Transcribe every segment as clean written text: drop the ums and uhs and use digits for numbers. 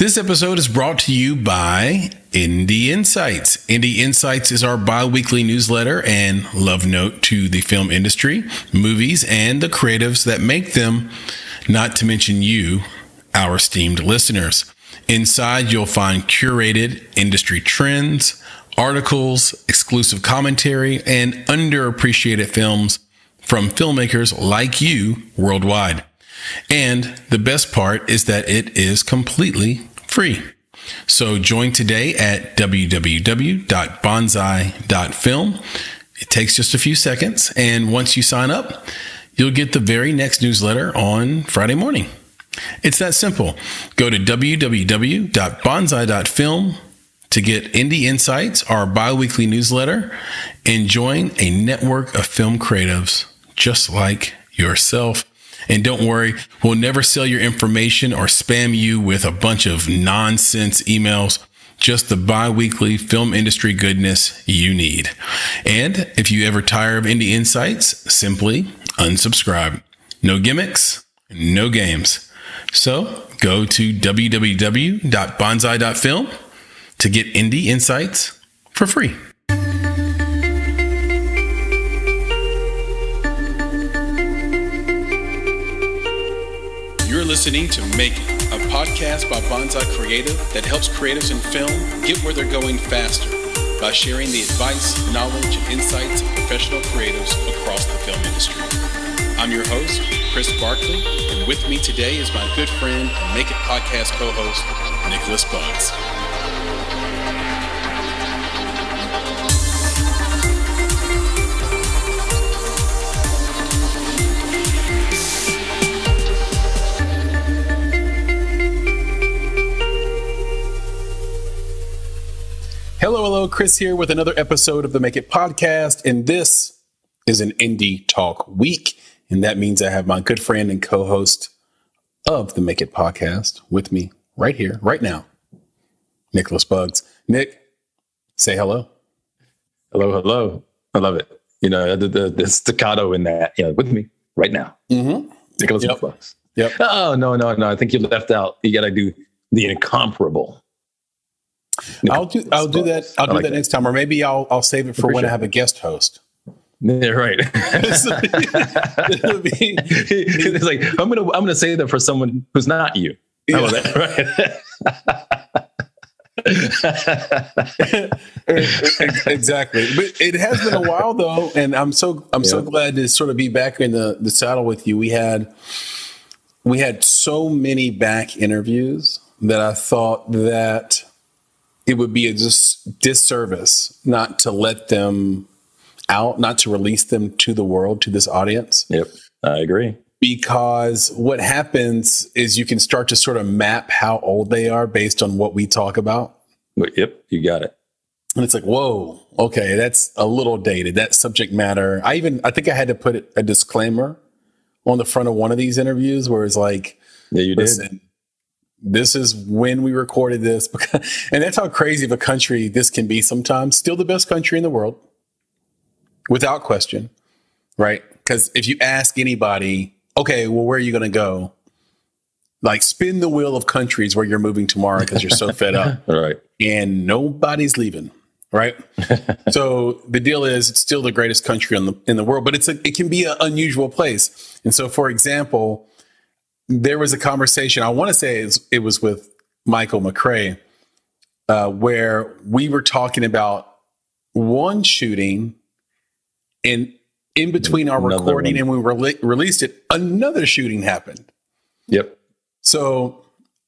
This episode is brought to you by Indie Insights. Indie Insights is our bi-weekly newsletter and love note to the film industry, movies, and the creatives that make them, not to mention you, our esteemed listeners. Inside, you'll find curated industry trends, articles, exclusive commentary, and underappreciated films from filmmakers like you worldwide. And the best part is that it is completely free. So join today at www.bonsai.film. It takes just a few seconds. And once you sign up, you'll get the very next newsletter on Friday morning. It's that simple. Go to www.bonsai.film to get Indie Insights, our bi-weekly newsletter, and join a network of film creatives just like yourself. And don't worry, we'll never sell your information or spam you with a bunch of nonsense emails, just the bi-weekly film industry goodness you need. And if you ever tire of Indie Insights, simply unsubscribe. No gimmicks, no games. So go to www.bonsai.film to get Indie Insights for free. You're listening to Make It, a podcast by Bonsai Creative that helps creatives in film get where they're going faster by sharing the advice, knowledge, and insights of professional creatives across the film industry. I'm your host, Chris Barkley, and with me today is my good friend and Make It podcast co-host, Nicholas Bugs. Hello, Chris here with another episode of the Make It podcast, and this is an Indie Talk week, and that means I have my good friend and co-host of the Make It podcast with me right here, right now, Nicholas Bugs. Nick, say hello. Hello. I love it. You know, the staccato in that, with me right now. Mm-hmm. Nicholas Bugs. Yep. Oh, no. I think you left out. You got to do the incomparable. I'll do that. I'll do that next time, or maybe I'll save it for when I have a guest host. Yeah, right. It's like I'm gonna say that for someone who's not you. How about that? Right? Exactly. But it has been a while though, and I'm so glad to sort of be back in the saddle with you. We had so many back interviews that I thought that it would be a disservice not to let them out, not to release them to the world, to this audience. Yep, I agree. Because what happens is you can start to sort of map how old they are based on what we talk about. Yep, you got it. And it's like, whoa, okay, that's a little dated. That subject matter. I think I had to put a disclaimer on the front of one of these interviews where it's like, yeah, you listen, did. This is when we recorded this. And that's how crazy of a country this can be sometimes. Still the best country in the world, without question, right? Because if you ask anybody, okay, well, where are you going to go? Like, spin the wheel of countries where you're moving tomorrow because you're so fed up. Right. And nobody's leaving, right? So the deal is it's still the greatest country in the world, but it can be an unusual place. And so, for example, there was a conversation, I want to say it was with Michael McRae, where we were talking about one shooting, and in between our recording and we released it, another shooting happened. Yep. So,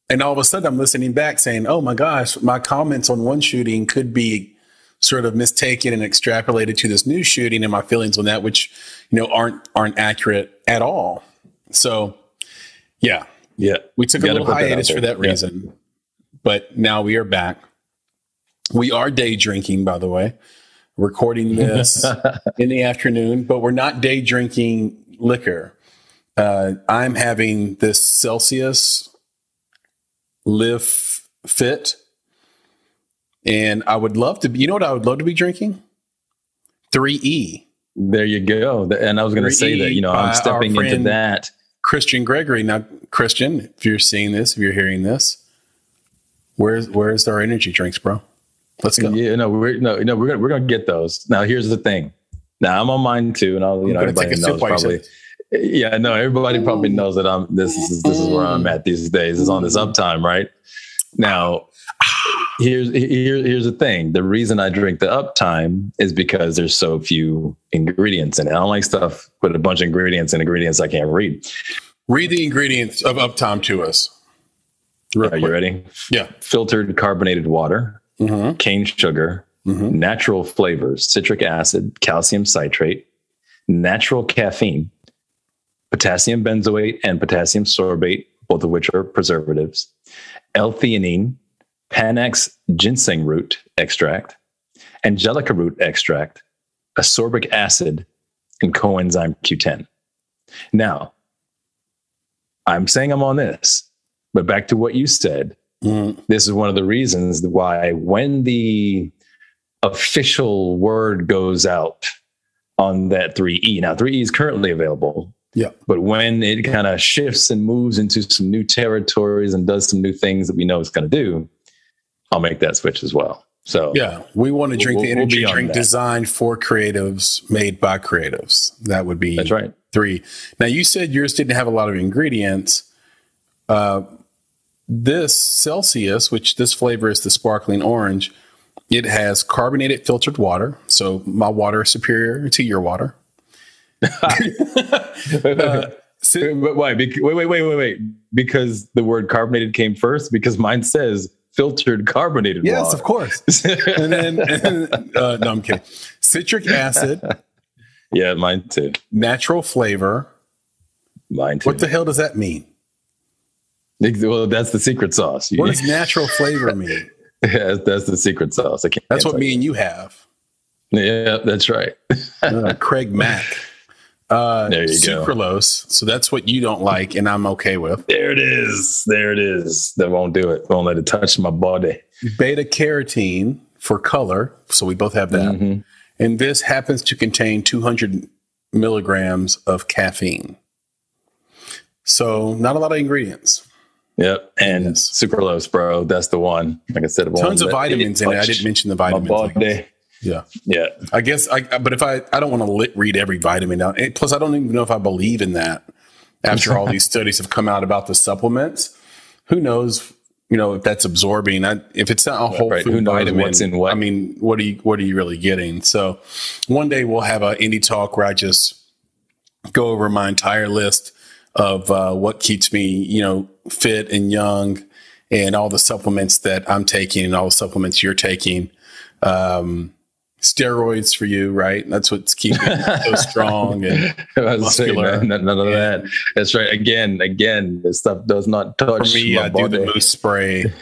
and all of a sudden I'm listening back saying, oh my gosh, my comments on one shooting could be sort of mistaken and extrapolated to this new shooting, and my feelings on that, which, aren't accurate at all. So, yeah. We took a little hiatus for that reason, but now we are back. We are day drinking, by the way, recording this in the afternoon, but we're not day drinking liquor. I'm having this Celsius Live Fit, and I would love to be, what I would love to be drinking? 3E. There you go. And I was going to say that, I'm stepping into that. Christian Gregory. Now, Christian, if you're seeing this, if you're hearing this, Where's our energy drinks, bro? Let's go. Yeah, no, we're gonna get those. Now, here's the thing. Now, I'm on mine too, and everybody knows probably. Yeah, no, everybody probably knows that this is where I'm at these days. Is on this uptime, right? Now, here's the thing. The reason I drink the uptime is because there's so few ingredients in it. I don't like stuff with a bunch of ingredients I can't read. Read the ingredients of uptime to us. Are you ready? Yeah. Filtered carbonated water, cane sugar, natural flavors, citric acid, calcium citrate, natural caffeine, potassium benzoate and potassium sorbate, both of which are preservatives, L-theanine, Panax ginseng root extract, angelica root extract, ascorbic acid, and coenzyme Q10. Now, I'm saying I'm on this, but back to what you said, this is one of the reasons why when the official word goes out on that 3E, now 3E is currently available. Yeah. But when it kind of shifts and moves into some new territories and does some new things that we know it's going to do, I'll make that switch as well. So yeah, we want to drink the energy drink designed for creatives, made by creatives. That would be that's right. 3. Now you said yours didn't have a lot of ingredients. This Celsius, which this flavor is the sparkling orange, it has carbonated filtered water. So my water is superior to your water. But why? Wait. Because the word carbonated came first? Because mine says filtered carbonated water. Yes, of course. No, I'm kidding. Citric acid. Yeah, mine too. Natural flavor. Mine too. What the hell does that mean? Well, that's the secret sauce. What does natural flavor mean? Yeah, that's the secret sauce. That's what me and you have. Yeah, that's right. Craig Mack. There you go. Sucralose. So that's what you don't like, and I'm okay with. There it is. That won't do it. Won't let it touch my body. Beta carotene for color. So we both have that. And this happens to contain 200 milligrams of caffeine. So not a lot of ingredients. Yep. And sucralose, bro. That's the one. Like I said, tons of vitamins in it. I didn't mention the vitamins. Yeah. I guess but if I don't want to read every vitamin down. Plus, I don't even know if I believe in that after all these studies have come out about the supplements. Who knows, if that's absorbing. If it's not a whole food vitamin, what's in what? I mean, what are you really getting? So one day we'll have an indie talk where I just go over my entire list of what keeps me, fit and young, and all the supplements that I'm taking and all the supplements you're taking. Steroids for you, right? That's what's keeping so strong and muscular. Say, none of that. That's right. Again, this stuff does not touch. For me, I do the moose spray,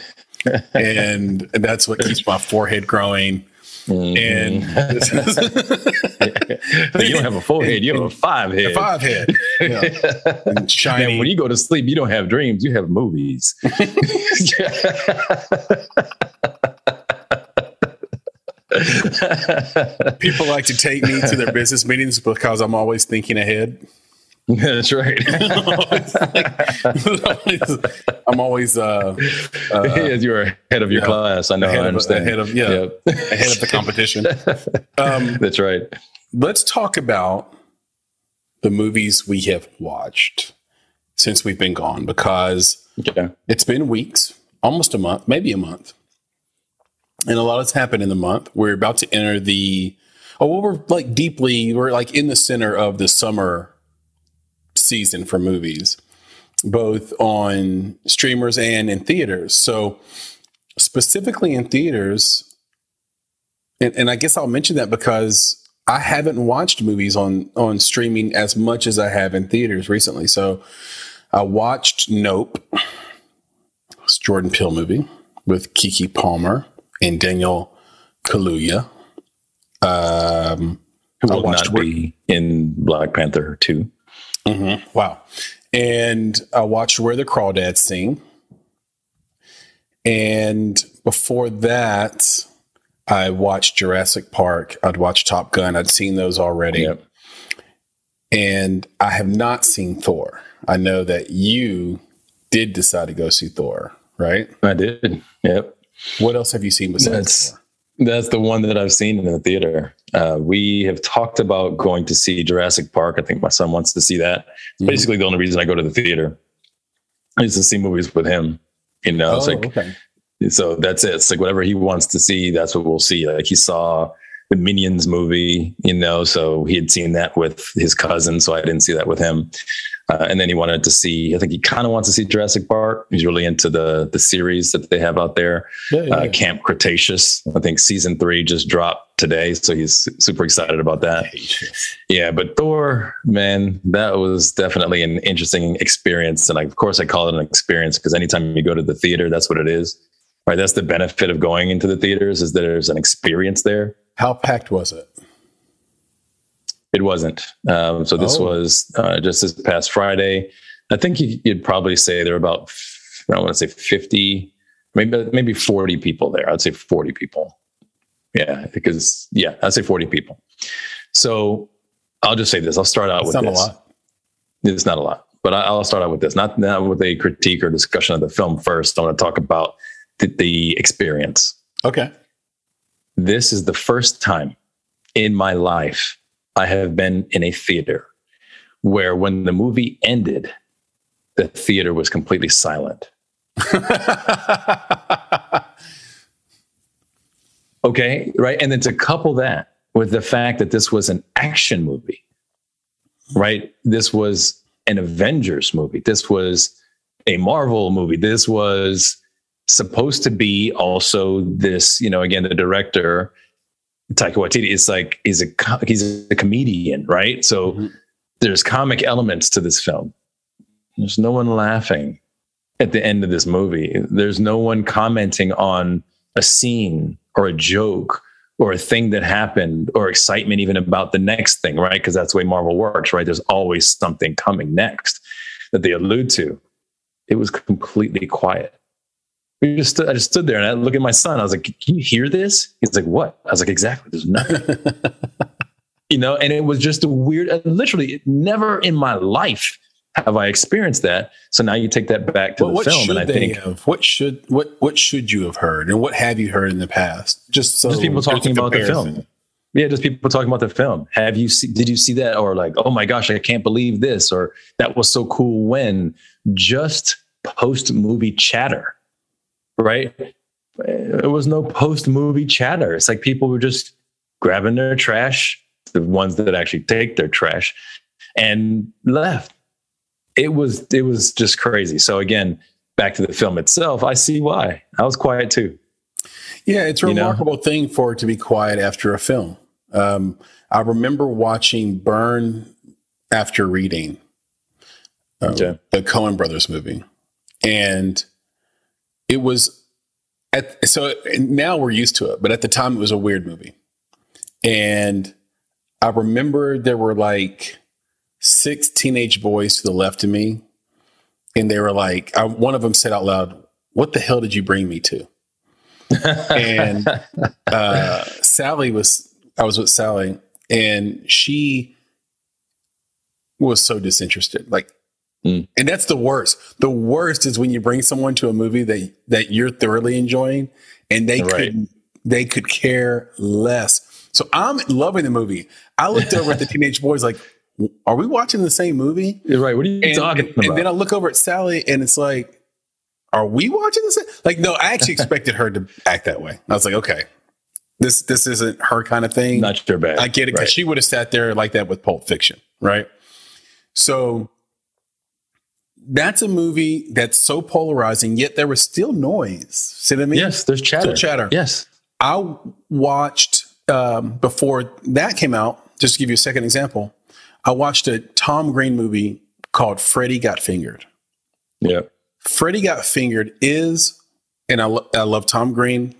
and that's what keeps my forehead growing. And you don't have a full head, you have a 5 head. A 5 head. And shiny. And when you go to sleep, you don't have dreams, you have movies. People like to take me to their business meetings because I'm always thinking ahead. That's right. I'm always as you're ahead of your class. I know. I understand. Ahead of the competition. That's right. Let's talk about the movies we have watched since we've been gone, because it's been weeks, almost a month, maybe a month. And a lot has happened in the month. We're about to enter we're like in the center of the summer season for movies, both on streamers and in theaters. So specifically in theaters, and I guess I'll mention that because I haven't watched movies on streaming as much as I have in theaters recently. So I watched Nope. It's a Jordan Peele movie with Keke Palmer and Daniel Kaluuya. Who will not be in Black Panther 2. Wow. And I watched Where the Crawdads Sing. And before that, I watched Jurassic Park. I'd watched Top Gun. I'd seen those already. Yep. And I have not seen Thor. I know that you did decide to go see Thor, right? I did. Yep. What else have you seen besides Thor? That's the one that I've seen in the theater. We have talked about going to see Jurassic Park. I think my son wants to see that. It's basically the only reason I go to the theater is to see movies with him. You know, it's like, okay. So that's it. It's like whatever he wants to see, that's what we'll see. Like he saw the Minions movie, you know, so he had seen that with his cousin. So I didn't see that with him. And then he wanted to see, I think he kind of wants to see Jurassic Park. He's really into the series that they have out there. Camp Cretaceous. I think season 3 just dropped today. So he's super excited about that. Yeah. But Thor, man, that was definitely an interesting experience. And of course I call it an experience because anytime you go to the theater, that's what it is. Right. That's the benefit of going into the theaters is that there's an experience there. How packed was it? It wasn't. So this was just this past Friday. I think you'd probably say there were about, I don't want to say 50, maybe 40 people there. I'd say 40 people. Yeah, because I'd say 40 people. So I'll just say this. I'll start out with this. It's not a lot. It's not a lot, but I'll start out with this. Not with a critique or discussion of the film first. I want to talk about the experience. Okay. This is the first time in my life I have been in a theater where when the movie ended, the theater was completely silent. Okay, right? And then to couple that with the fact that this was an action movie, right? This was an Avengers movie. This was a Marvel movie. This was supposed to be also this, you know, again, the director, Taika Waititi, is like he's a comedian, right? So there's comic elements to this film. There's no one laughing at the end of this movie. There's no one commenting on a scene or a joke or a thing that happened or excitement even about the next thing, right? Because that's the way Marvel works, right? There's always something coming next that they allude to. It was completely quiet. I just stood there and I look at my son. I was like, can you hear this? He's like, what? I was like, exactly. There's nothing. You know, and it was just a weird, literally never in my life have I experienced that. So now you take that back to the film. And I think what should you have heard and what have you heard in the past? Just people talking about the film. Yeah. Just people talking about the film. Did you see that? Or like, oh my gosh, I can't believe this, or that was so cool when just post movie chatter. Right? There was no post-movie chatter. It's like people were just grabbing their trash, the ones that actually take their trash, and left. It was just crazy. So again, back to the film itself, I see why. I was quiet too. Yeah, it's a remarkable thing for it to be quiet after a film. I remember watching Burn after reading the Coen Brothers movie, and it was so now we're used to it, but at the time it was a weird movie. And I remember there were like 6 teenage boys to the left of me. And they were like, one of them said out loud, "What the hell did you bring me to?" And I was with Sally, and she was so disinterested. And that's the worst. The worst is when you bring someone to a movie that you're thoroughly enjoying and they could care less. So I'm loving the movie. I looked over at the teenage boys like, are we watching the same movie? You're right. What are you talking about? And then I look over at Sally and it's like, are we watching the same? Like, no, I actually expected her to act that way. I was like, okay, this isn't her kind of thing. Not your bad. I get it. Because she would have sat there like that with Pulp Fiction. Right. So that's a movie that's so polarizing, yet there was still noise. See what I mean? Yes, there's chatter. Still chatter. Yes. I watched, before that came out, just to give you a second example, I watched a Tom Green movie called Freddy Got Fingered. Yeah. Freddy Got Fingered is, and I love Tom Green.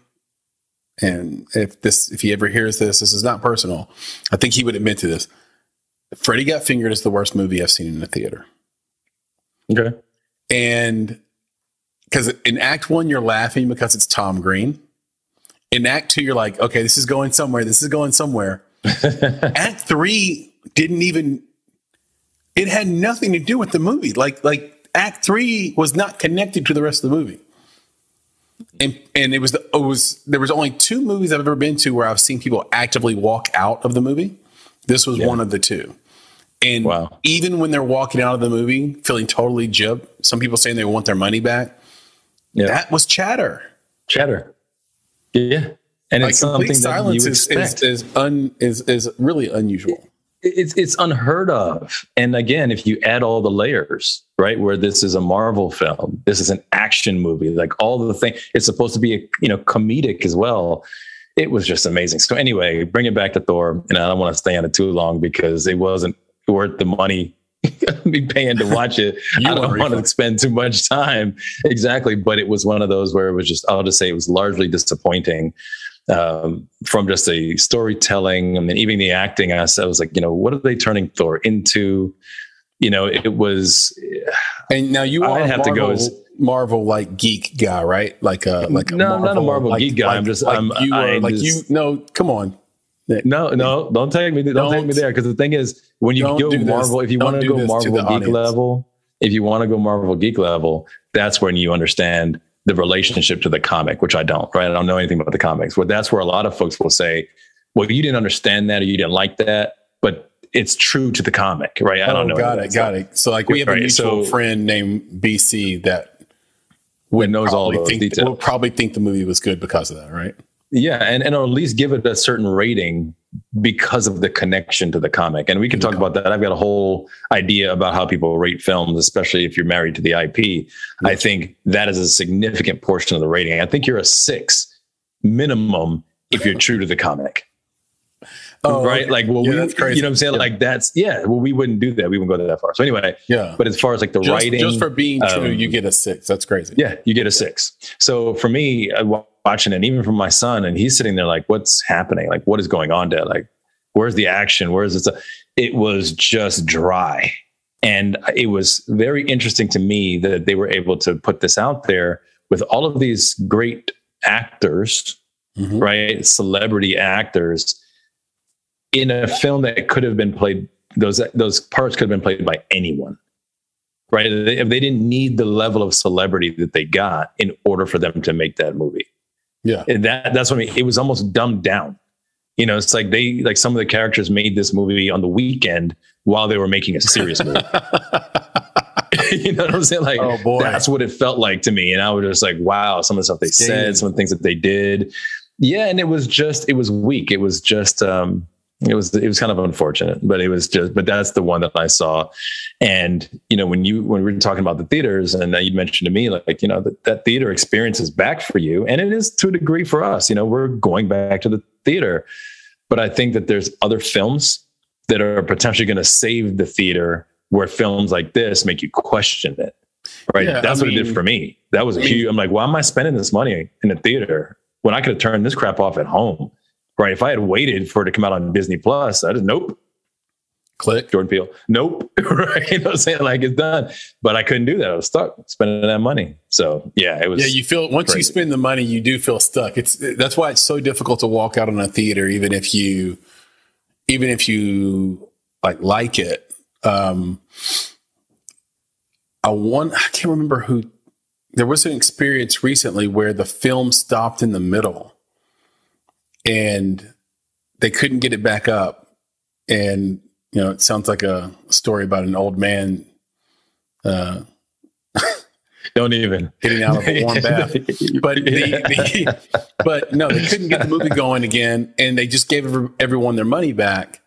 And if he ever hears this is not personal. I think he would admit to this. Freddy Got Fingered is the worst movie I've seen in the theater. Okay. And because in Act 1, you're laughing because it's Tom Green. In Act 2, you're like, okay, this is going somewhere. This is going somewhere. Act 3 it had nothing to do with the movie. Like Act 3 was not connected to the rest of the movie. And there was only 2 movies I've ever been to where I've seen people actively walk out of the movie. This was one of the 2. And even when they're walking out of the movie feeling totally gypped, some people saying they want their money back. Yeah. That was chatter. Yeah. And like it's something silence that you expect. is really unusual. It's unheard of. And again, if you add all the layers, right, where this is a Marvel film, this is an action movie, like all the things, it's supposed to be comedic as well. It was just amazing. So anyway, bring it back to Thor, and I don't want to stay on it too long because it wasn't worth the money be paying to watch it. I don't want to spend too much time. Exactly. But it was one of those where it was just, I'll just say it was largely disappointing from just a storytelling. I mean, even the acting, I was like, what are they turning Thor into? It was. And now you are have to go as Marvel like geek guy, right? Like a no, Marvel, I'm not a Marvel geek guy. I'm just come on. No, don't take me there. Because the thing is, when you go Marvel, if you want to go Marvel geek level, that's when you understand the relationship to the comic, which I don't, right? I don't know anything about the comics. Well, that's where a lot of folks will say, well, you didn't understand that or you didn't like that, but it's true to the comic, right? I don't know. Got it. So like we have a mutual friend named BC that knows all those details. Will probably think the movie was good because of that, right? Yeah, and or at least give it a certain rating because of the connection to the comic. And we can talk about that. I've got a whole idea about how people rate films, especially if you're married to the IP. Yeah. I think that is a significant portion of the rating. I think you're a 6 minimum if you're true to the comic. Oh, right. Okay. Like, well, that's crazy. You know what I'm saying? Yeah. Like well, we wouldn't do that. We wouldn't go that far. So anyway, but as far as like the writing, just for being true, you get a 6. That's crazy. Yeah. You get a 6. So for me, watching it, even from my son, and he's sitting there like, what's happening? Like, what is going on, Dad? Like, where's the action? Where's it? It was just dry. And it was very interesting to me that they were able to put this out there with all of these great actors, right? Celebrity actors in a film that could have been played. Those parts could have been played by anyone, right? If they didn't need the level of celebrity that they got in order for them to make that movie. Yeah. And that's what I mean. It was almost dumbed down. It's like some of the characters made this movie on the weekend while they were making a serious movie. You know what I'm saying? Like, oh boy, that's what it felt like to me. And I was just like, wow, some of the stuff they said, some of the things that they did. Yeah. And it was weak. It was just, it was kind of unfortunate, but that's the one that I saw. And, when we were talking about the theaters and you mentioned to me, that theater experience is back for you. And it is to a degree for us, we're going back to the theater, but I think that there's other films that are potentially going to save the theater where films like this make you question it. Right. Yeah, that's what it did for me. That was huge. I'm like, why am I spending this money in the theater when I could have turned this crap off at home? Right. If I had waited for it to come out on Disney Plus, I just, nope. Click. Jordan Peele. Nope. Right. You know what I'm saying? Like, it's done. But I couldn't do that. I was stuck spending that money. So yeah, it was. Yeah, you feel once you spend the money, you do feel stuck. That's why it's so difficult to walk out on a theater, even if you like it. I can't remember who. There was an experience recently where the film stopped in the middle. And they couldn't get it back up. And, it sounds like a story about an old man don't even getting out of a warm bath. But no, they couldn't get the movie going again. And they just gave everyone their money back.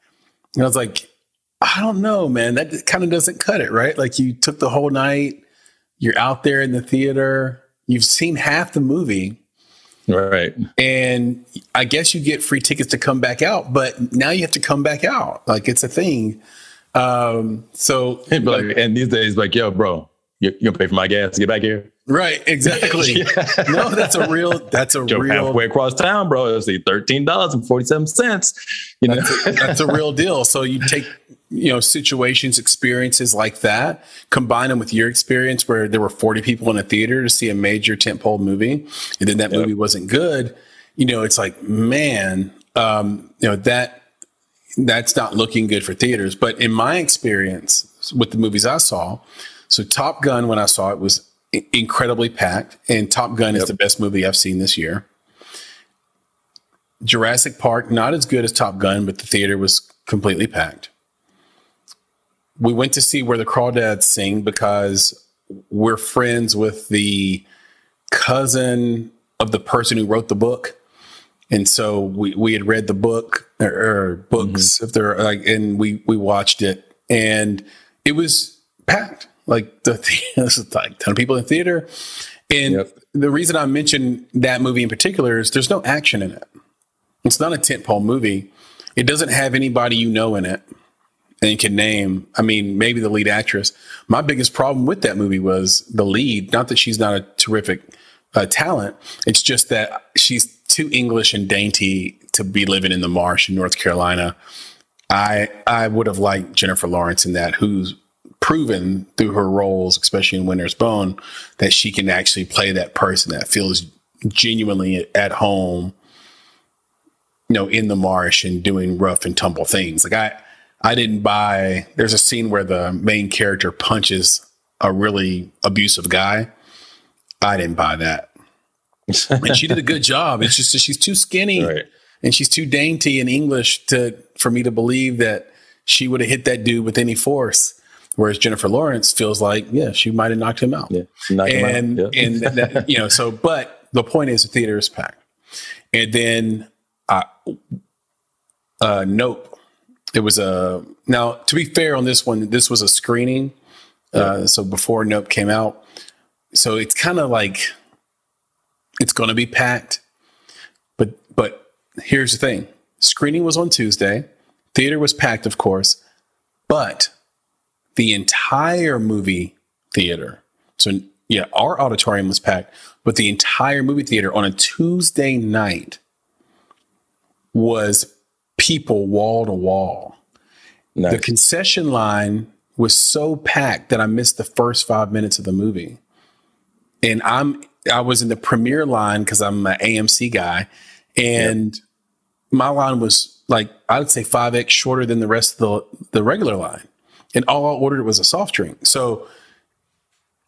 And I was like, I don't know, man, that kind of doesn't cut it, right? Like, you took the whole night, you're out there in the theater, you've seen half the movie. Right. And I guess you get free tickets to come back out, but now you have to come back out. Like, it's a thing. And these days, like, yo, bro, you gonna pay for my gas to get back here? Right. Exactly. Yeah. No, that's a real halfway across town, bro. It's $13.47. That's a real deal. So you take, situations, experiences like that, combine them with your experience where there were 40 people in a theater to see a major tentpole movie, and then that movie wasn't good. It's like, man, that's not looking good for theaters. But in my experience with the movies I saw, so Top Gun, when I saw it, was incredibly packed, and Top Gun is the best movie I've seen this year. Jurassic Park, not as good as Top Gun, but the theater was completely packed. We went to see Where the Crawdads Sing because we're friends with the cousin of the person who wrote the book. And so we had read the book or books, if they're like, and we watched it, and it was packed. Like there's like a ton of people in the theater. And the reason I mentioned that movie in particular is there's no action in it. It's not a tentpole movie. It doesn't have anybody you know in it and can name. I mean, maybe the lead actress. My biggest problem with that movie was the lead. Not that she's not a terrific talent. It's just that she's too English and dainty to be living in the marsh in North Carolina. I would have liked Jennifer Lawrence in that, who's proven through her roles, especially in Winter's Bone, that she can actually play that person that feels genuinely at home, in the marsh and doing rough and tumble things. Like I didn't buy, there's a scene where the main character punches a really abusive guy. I didn't buy that. And she did a good job. It's just that she's too skinny and she's too dainty and English for me to believe that she would have hit that dude with any force. Whereas Jennifer Lawrence feels like, she might have knocked him out. Yeah, and that, so, but the point is the theater is packed. And then, Nope. It was now to be fair on this one, this was a screening. So before Nope came out, so it's kind of like it's going to be packed, but here's the thing. Screening was on Tuesday. Theater was packed, of course, but the entire movie theater. So our auditorium was packed, but the entire movie theater on a Tuesday night was people wall to wall. Nice. The concession line was so packed that I missed the first 5 minutes of the movie. And I was in the premiere line because I'm an AMC guy. And my line was like, I would say 5X shorter than the rest of the regular line. And all I ordered was a soft drink. So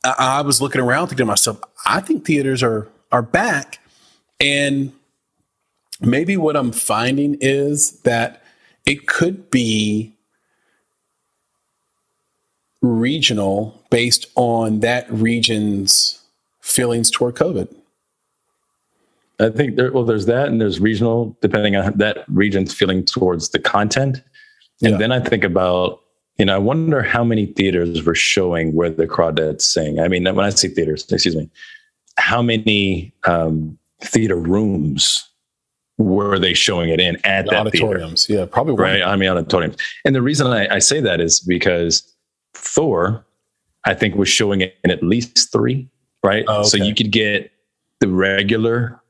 I was looking around thinking to myself, I think theaters are back. And maybe what I'm finding is that it could be regional based on that region's feelings toward COVID. I think there's that, and there's regional depending on that region's feeling towards the content. And then I think about, I wonder how many theaters were showing Where the Crawdads Sing. I mean, when I say theaters, how many theater rooms were they showing it in at that auditoriums? Theater? Yeah, probably. Right. I mean, auditoriums. And the reason I say that is because Thor, I think, was showing it in at least 3, right? Oh, okay. So you could get the regular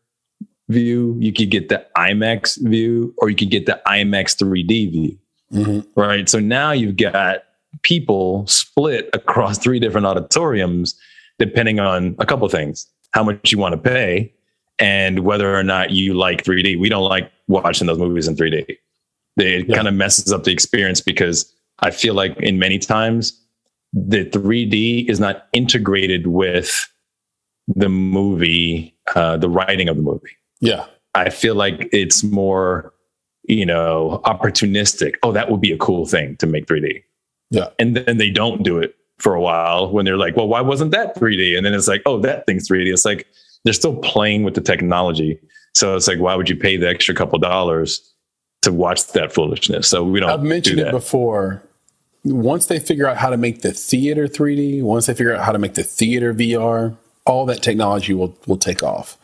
view, you could get the IMAX view, or you could get the IMAX 3D view. Mm-hmm. Right. So now you've got people split across 3 different auditoriums, depending on a couple of things, how much you want to pay and whether or not you like 3D. We don't like watching those movies in 3D. It kind of messes up the experience because I feel like in many times the 3D is not integrated with the movie, the writing of the movie. Yeah. I feel like it's more, opportunistic. Oh, that would be a cool thing to make 3D. Yeah. And then they don't do it for a while when they're like, well, why wasn't that 3D? And then it's like, oh, that thing's 3D. It's like, they're still playing with the technology. So it's like, why would you pay the extra couple dollars to watch that foolishness? So we don't. I've mentioned it before. Once they figure out how to make the theater 3D, once they figure out how to make the theater VR, all that technology will take off.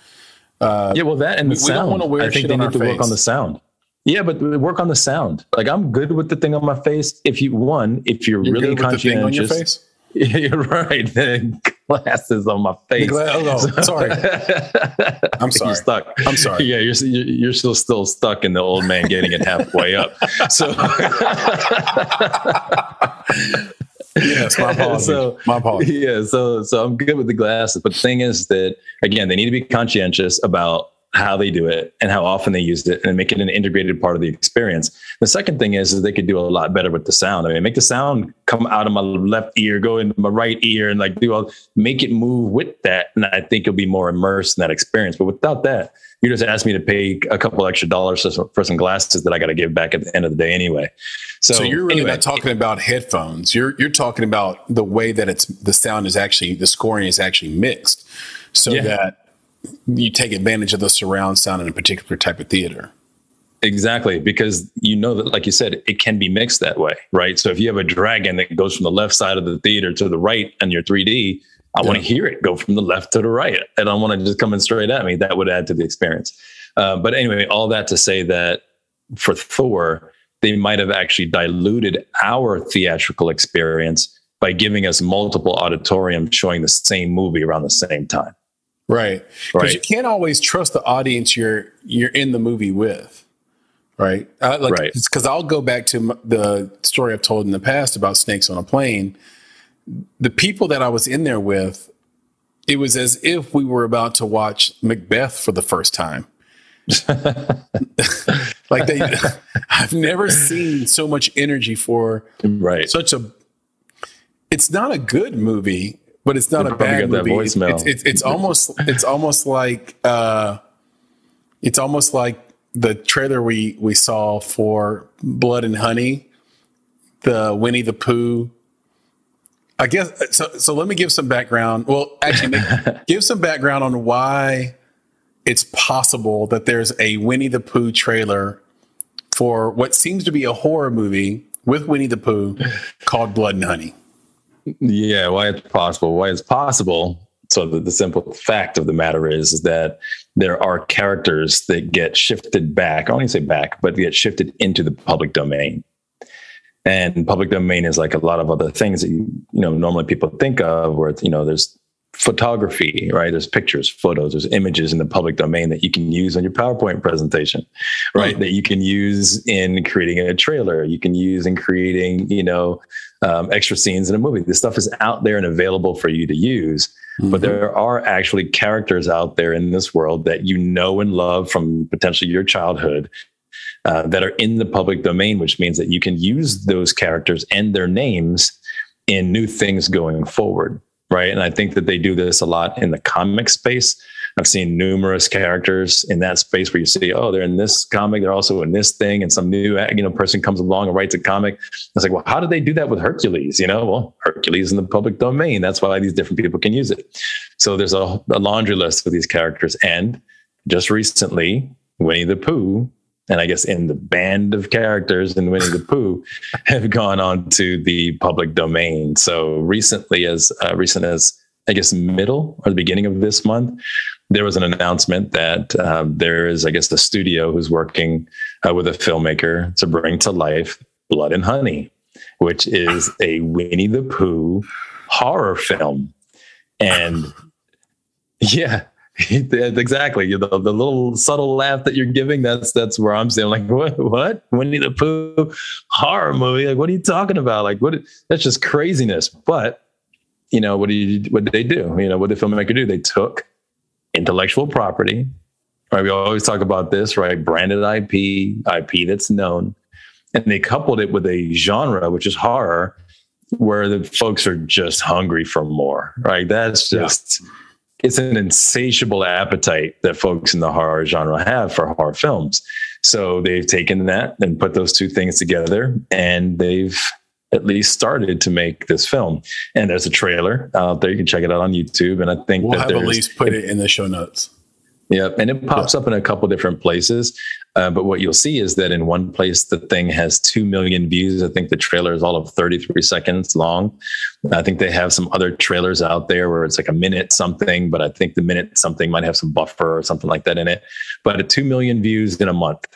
Well, that and the sound. We don't want to wear shit on our face. I think they need to work on the sound. Yeah, but work on the sound. Like, I'm good with the thing on my face. If you're really conscientious. The thing on your face? You're right. The glasses on my face. Sorry. I'm sorry. You're stuck. I'm sorry. Yeah, you're still stuck in the old man getting it halfway up. So yes, my apologies. So I'm good with the glasses. But the thing is that, again, they need to be conscientious about how they do it and how often they use it and make it an integrated part of the experience. The second thing is they could do a lot better with the sound. I mean, make the sound come out of my left ear, go into my right ear, and like make it move with that. And I think you'll be more immersed in that experience. But without that, you just asked me to pay a couple extra dollars for some glasses that I got to give back at the end of the day anyway. So you're really not talking about headphones. You're talking about the way that the scoring is actually mixed, so that you take advantage of the surround sound in a particular type of theater. Exactly, because you know that, like you said, it can be mixed that way, right? So if you have a dragon that goes from the left side of the theater to the right on your 3D, I want to hear it go from the left to the right. I don't want to just come in straight at me. That would add to the experience. But anyway, all that to say that for Thor, they might have actually diluted our theatrical experience by giving us multiple auditoriums showing the same movie around the same time. Right. Because you can't always trust the audience you're in the movie with. Right. Because I'll go back to the story I've told in the past about Snakes on a Plane. The people that I was in there with, it was as if we were about to watch Macbeth for the first time. I've never seen so much energy for it's not a good movie, but it's not a bad movie. It's almost like the trailer we saw for Blood and Honey, the Winnie the Pooh. I guess so let me give some background. Well, actually, give some background on why it's possible that there's a Winnie the Pooh trailer for what seems to be a horror movie with Winnie the Pooh called Blood and Honey. Yeah, why it's possible. So the simple fact of the matter is that there are characters that get shifted back. I don't even say back, but get shifted into the public domain. And public domain is like a lot of other things that normally people think of, where there's photography, right? There's pictures, photos, there's images in the public domain that you can use on your PowerPoint presentation, right? That you can use in creating a trailer, you can use in creating, extra scenes in a movie. This stuff is out there and available for you to use. Mm-hmm. But there are actually characters out there in this world that you know and love from potentially your childhood that are in the public domain, which means that you can use those characters and their names in new things going forward. Right. And I think that they do this a lot in the comic space. I've seen numerous characters in that space where you see, oh, they're in this comic, they're also in this thing, and some new person comes along and writes a comic. It's like, well, how did they do that with Hercules? Well, Hercules in the public domain. That's why these different people can use it. So there's a laundry list of these characters. And just recently, Winnie the Pooh, and I guess in the band of characters in Winnie the Pooh, have gone on to the public domain. So recently, as recent as I guess middle or the beginning of this month, there was an announcement that there is, I guess, the studio who's working with a filmmaker to bring to life Blood and Honey, which is a Winnie the Pooh horror film. And yeah, exactly. The little subtle laugh that you're giving, that's where I'm saying, like, what? Winnie the Pooh horror movie? Like, what are you talking about? Like, that's just craziness. But, what did they do? What did the filmmaker do? They took intellectual property, right? We always talk about this, right? Branded IP that's known. And they coupled it with a genre, which is horror, where the folks are just hungry for more, right? That's just... Yeah. It's an insatiable appetite that folks in the horror genre have for horror films. So they've taken that and put those two things together, and they've at least started to make this film. And there's a trailer out there. You can check it out on YouTube. And I think we'll have at least put it in the show notes. Yeah. And it pops up in a couple different places. But what you'll see is that in one place, the thing has 2 million views. I think the trailer is all of 33 seconds long. I think they have some other trailers out there where it's like a minute something, but I think the minute something might have some buffer or something like that in it. But at 2 million views in a month,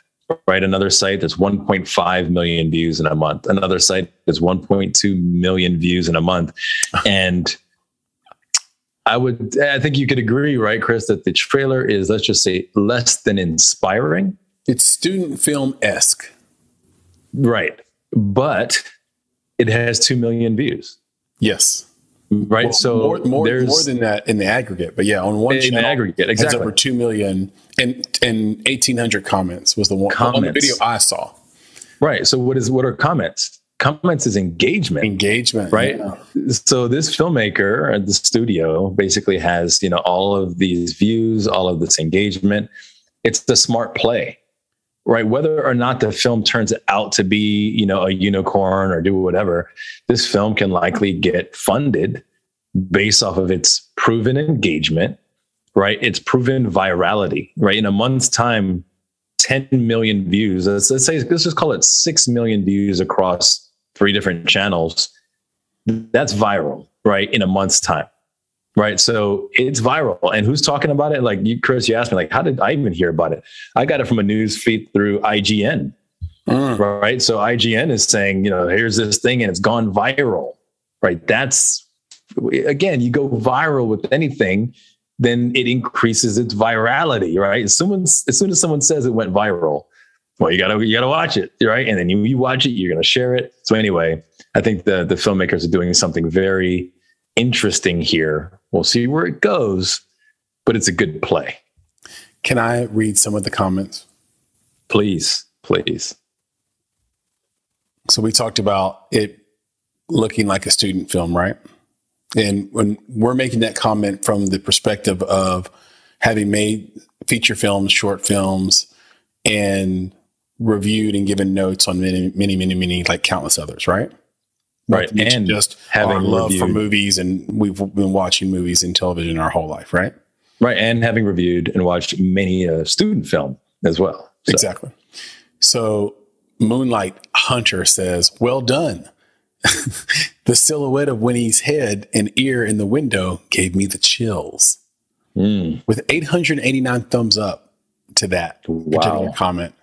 right? Another site, there's 1.5 million views in a month. Another site is 1.2 million views in a month. And I think you could agree, right, Chris, that the trailer is, let's just say, less than inspiring. It's student film-esque. Right. But it has 2 million views. Yes. Right. Well, So more than that in the aggregate, but yeah, on one channel, aggregate, it's exactly. over 2 million and 1,800 comments was the one on the video I saw. Right. So what are comments? Comments is engagement. Engagement, right? Yeah. So this filmmaker at the studio basically has, all of these views, all of this engagement. It's the smart play, right? Whether or not the film turns out to be, a unicorn or do whatever, this film can likely get funded based off of its proven engagement, right? It's proven virality, right? In a month's time, 10 million views. Let's just call it 6 million views across 3 different channels. That's viral, right? In a month's time, right? So it's viral. And who's talking about it? Like you, Chris, you asked me, like, how did I even hear about it? I got it from a news feed through IGN, right? So IGN is saying, here's this thing and it's gone viral, right? That's, again, you go viral with anything, then it increases its virality, right? As soon as someone says it went viral, well, you gotta watch it, right? And then you watch it, you're gonna share it. So anyway, I think the filmmakers are doing something very interesting here. We'll see where it goes, but it's a good play. Can I read some of the comments? Please. So we talked about it looking like a student film, right? And when we're making that comment from the perspective of having made feature films, short films, and reviewed and given notes on many, like countless others, right? Right. And just having love for movies, and we've been watching movies and television our whole life, right? Right. And having reviewed and watched many student film as well. So. Exactly. So Moonlight Hunter says, well done. The silhouette of Winnie's head and ear in the window gave me the chills. With 889 thumbs up to that particular comment.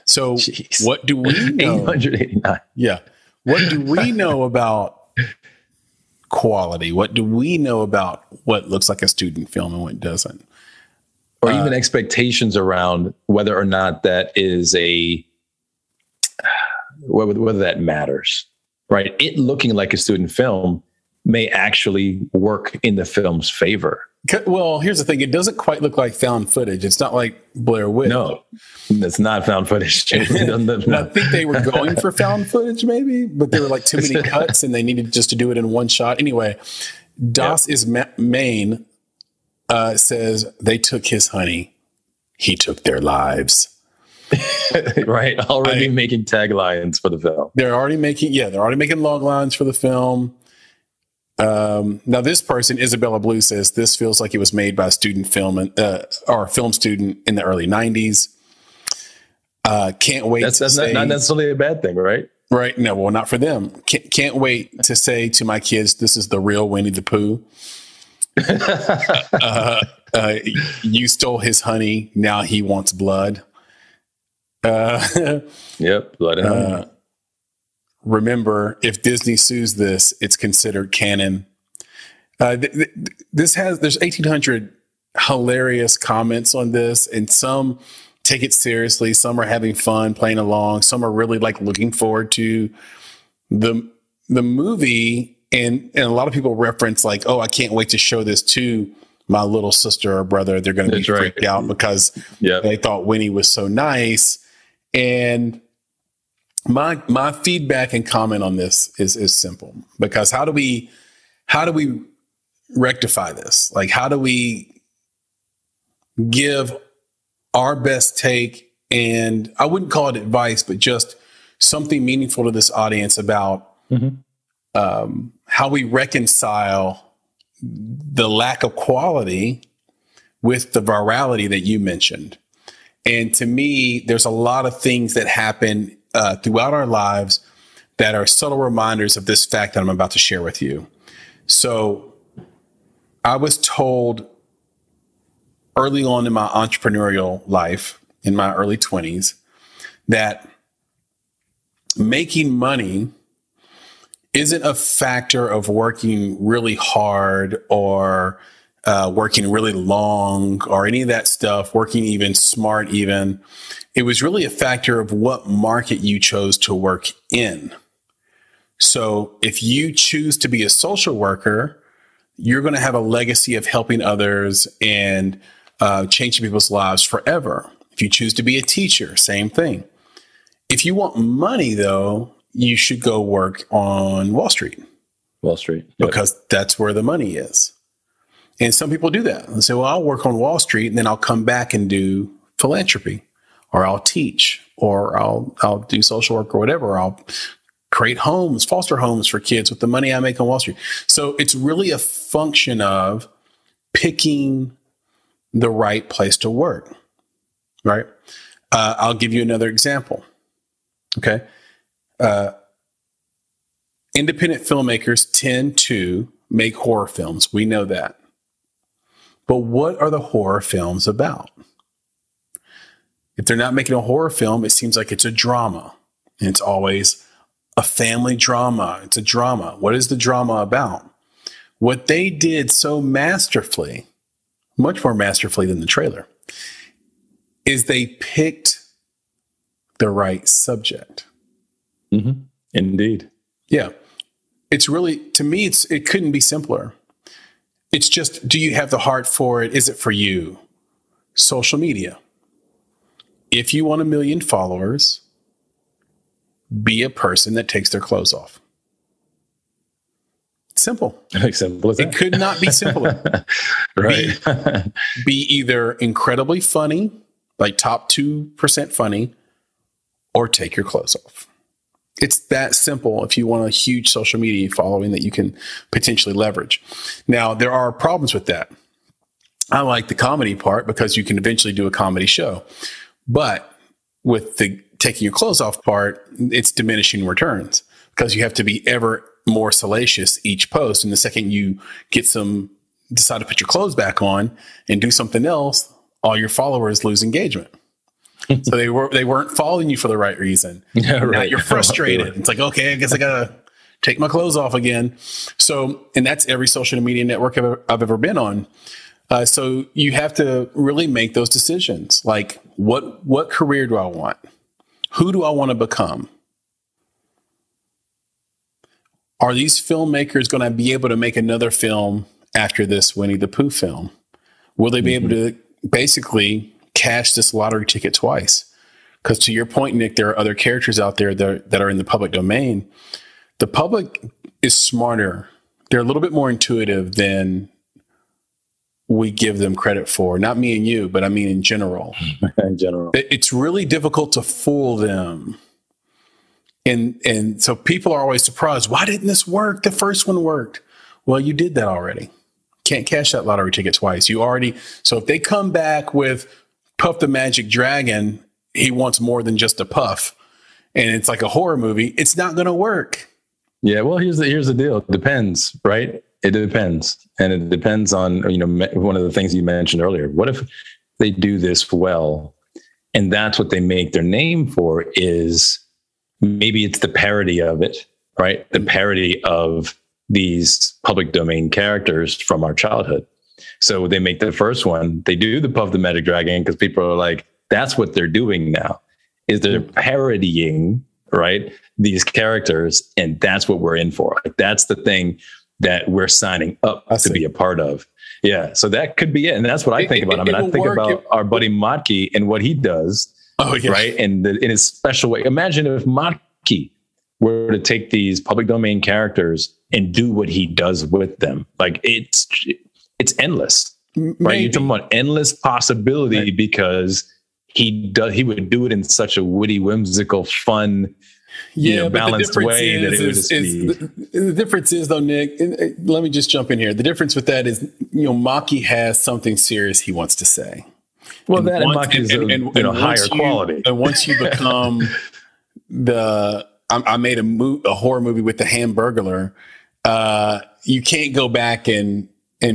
So Jeez. What do we know? 889. Yeah. What do we know about quality? What do we know about what looks like a student film and what doesn't? Or even expectations around whether or not that is whether that matters, right? It looking like a student film may actually work in the film's favor. Well, here's the thing. It doesn't quite look like found footage. It's not like Blair Witch. No, it's not found footage. I think they were going for found footage maybe, but there were like too many cuts and they needed just to do it in one shot. Anyway, Das is Maine says they took his honey. He took their lives. Right. Already making taglines for the film. They're already making log lines for the film. Now this person, Isabella Blue, says this feels like it was made by a student film or a film student in the early 90s. Can't wait. That's not necessarily a bad thing, right? Right. No, well, not for them. Can't wait to say to my kids, this is the real Winnie the Pooh. You stole his honey. Now he wants blood. Yep. Blood and honey. Remember, if Disney sues this, it's considered canon. There's 1,800 hilarious comments on this, and some take it seriously. Some are having fun, playing along. Some are really like looking forward to the movie. And a lot of people reference like, oh, I can't wait to show this to my little sister or brother. They're going to be freaked out because they thought Winnie was so nice. And my feedback and comment on this is simple, because how do we rectify this? Like, how do we give our best take? And I wouldn't call it advice, but just something meaningful to this audience about how we reconcile the lack of quality with the virality that you mentioned. And to me, there's a lot of things that happen throughout our lives that are subtle reminders of this fact that I'm about to share with you. So I was told early on in my entrepreneurial life, in my early 20s, that making money isn't a factor of working really hard or working really long or any of that stuff, working even smart even. It was really a factor of what market you chose to work in. So if you choose to be a social worker you're going to have a legacy of helping others and changing people's lives forever. If you choose to be a teacher, same thing. If you want money, though, you should go work on Wall Street. Wall Street. Yep. Because that's where the money is. And some people do that. They say, well, I'll work on Wall Street and then I'll come back and do philanthropy, or I'll teach, or I'll do social work or whatever. I'll create homes, foster homes for kids with the money I make on Wall Street. So it's really a function of picking the right place to work, right? I'll give you another example. Okay. Independent filmmakers tend to make horror films. We know that. But what are the horror films about? If they're not making a horror film, it seems like it's a drama. And it's always a family drama. It's a drama. What is the drama about? What they did so masterfully, much more masterfully than the trailer, is they picked the right subject. Mm-hmm. Indeed. Yeah. It's really, to me, it couldn't be simpler. It's just, do you have the heart for it? Is it for you? Social media. If you want 1 million followers, be a person that takes their clothes off. Simple. Simple as that. It could not be simpler. Right. Be either incredibly funny, like top 2% funny, or take your clothes off. It's that simple if you want a huge social media following that you can potentially leverage. Now, there are problems with that. I like the comedy part because you can eventually do a comedy show. But with the taking your clothes off part, it's diminishing returns because you have to be ever more salacious each post. And the second you decide to put your clothes back on and do something else, all your followers lose engagement. So they weren't following you for the right reason. Yeah, right. Now you're frustrated. It's like, okay, I guess I gotta take my clothes off again. So, and that's every social media network I've ever been on. So you have to really make those decisions. Like, what career do I want? Who do I want to become? Are these filmmakers going to be able to make another film after this Winnie the Pooh film? Will they be able to basically cash this lottery ticket twice? Because to your point, Nick, there are other characters out there that are in the public domain. The public is smarter. They're a little bit more intuitive than we give them credit for. Not me and you, but I mean in general. In general. It's really difficult to fool them. And so people are always surprised. Why didn't this work? The first one worked. Well, you did that already. Can't cash that lottery ticket twice. So if they come back with Puff the Magic Dragon, he wants more than just a puff, and it's like a horror movie, it's not going to work. Yeah. Well, here's the deal. It depends, right? It depends. And it depends on, one of the things you mentioned earlier. What if they do this well, and that's what they make their name for is maybe it's the parody of it, right? The parody of these public domain characters from our childhood. So they make the first one, they do the Puff the Magic Dragon because people are like, that's what they're doing now, is they're parodying, right, these characters, and that's what we're in for. Like, that's the thing that we're signing up to be a part of. Yeah, so that could be it. And that's what I think about. I mean, I think about our buddy Motke and what he does, right? And in his special way. Imagine if Motke were to take these public domain characters and do what he does with them. Like, it's endless, right? You're talking about endless possibility, because he would do it in such a witty, whimsical, fun, balanced way that it would just be. The difference is, though, Nick, let me just jump in here. The difference with that is, Maki has something serious he wants to say. Well, and that Maki is higher quality. And once you become I made a horror movie with the Hamburglar. You can't go back and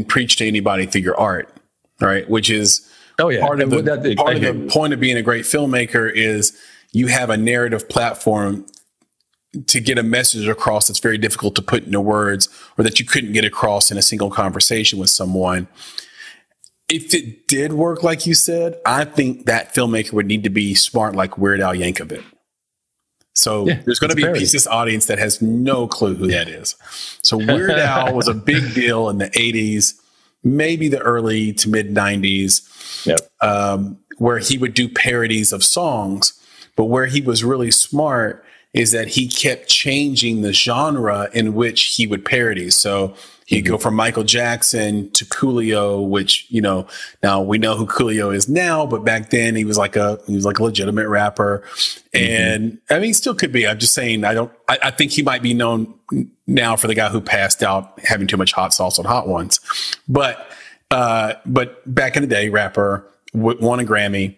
preach to anybody through your art, right? Which is part of the point of being a great filmmaker is you have a narrative platform to get a message across that's very difficult to put into words, or that you couldn't get across in a single conversation with someone. If it did work, like you said, I think that filmmaker would need to be smart like Weird Al Yankovic. So there's going to be a piece of this audience that has no clue who that is. So Weird Al was a big deal in the 80s, maybe the early to mid 90s, where he would do parodies of songs. But where he was really smart is that he kept changing the genre in which he would parody. So he'd go from Michael Jackson to Coolio, which, you know, now we know who Coolio is now, but back then he was like a legitimate rapper. And I mean, he still could be. I'm just saying, I think he might be known now for the guy who passed out having too much hot sauce on Hot Ones. But back in the day, rapper, won a Grammy.